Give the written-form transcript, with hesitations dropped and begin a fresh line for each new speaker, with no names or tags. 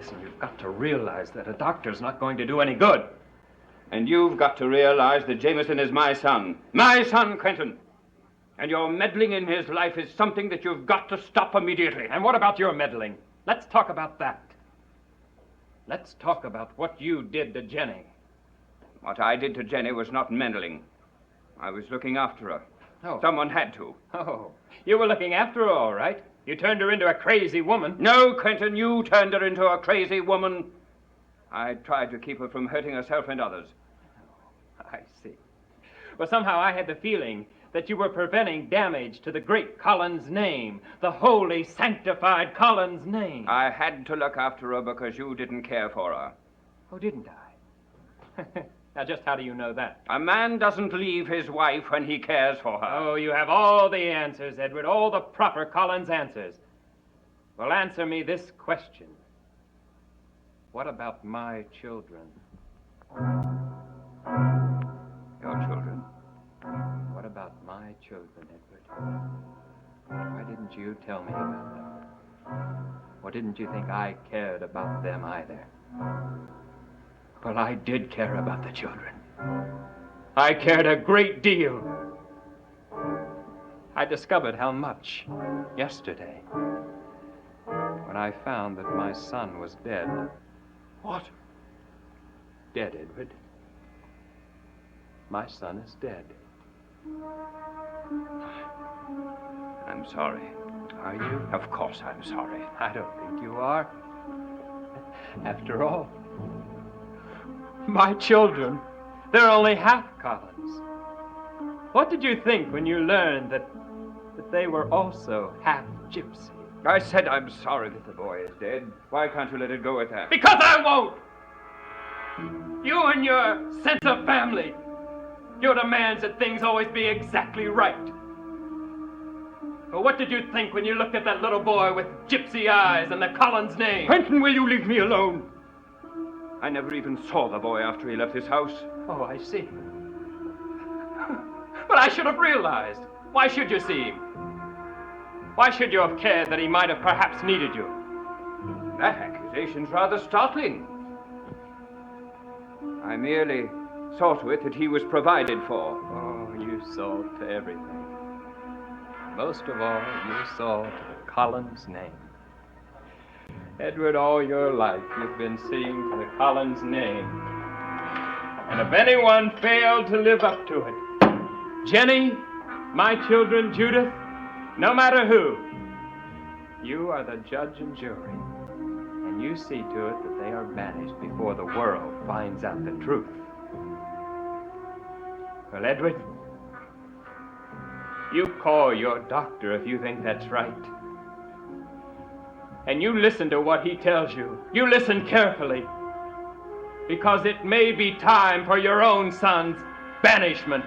Listen, you've got to realize that a doctor's not going to do any good.
And you've got to realize that Jameson is my son. My son, Quentin. And your meddling in his life is something that you've got to stop immediately.
And what about your meddling? Let's talk about that. Let's talk about what you did to Jenny.
What I did to Jenny was not meddling. I was looking after her.
Oh.
Someone had to.
Oh, you were looking after her, all right. You turned her into a crazy woman.
No, Quentin, you turned her into a crazy woman. I tried to keep her from hurting herself and others.
Oh, I see. Well, somehow I had the feeling that you were preventing damage to the great Collins name, the holy, sanctified Collins name.
I had to look after her because you didn't care for her.
Oh, didn't I? Now, just how do you know that?
A man doesn't leave his wife when he cares for her.
Oh, you have all the answers, Edward, all the proper Collins answers. Well, answer me this question. What about my children?
Your children?
What about my children, Edward? Why didn't you tell me about them? Or didn't you think I cared about them either? Well, I did care about the children. I cared a great deal. I discovered how much yesterday when I found that my son was dead.
What?
Dead, Edward. My son is dead.
I'm sorry.
Are you?
Of course I'm sorry.
I don't think you are. After all, my children, they're only half Collins. What did you think when you learned that they were also half gypsy?
I said I'm sorry that the boy is dead. Why can't you let it go at that?
Because I won't! You and your sense of family, your demands that things always be exactly right. Well, what did you think when you looked at that little boy with gypsy eyes and the Collins name?
Quentin, will you leave me alone? I never even saw the boy after he left his house.
Oh, I see. But I should have realized. Why should you see him? Why should you have cared that he might have perhaps needed you?
That accusation's rather startling. I merely saw to it that he was provided for.
Oh, you saw to everything. Most of all, you saw to the Collins name. Edward, all your life you've been seeing to the Collins name. And if anyone failed to live up to it, Jenny, my children, Judith, no matter who, you are the judge and jury. And you see to it that they are banished before the world finds out the truth. Well, Edward, you call your doctor if you think that's right. And you listen to what he tells you. You listen carefully. Because it may be time for your own son's banishment.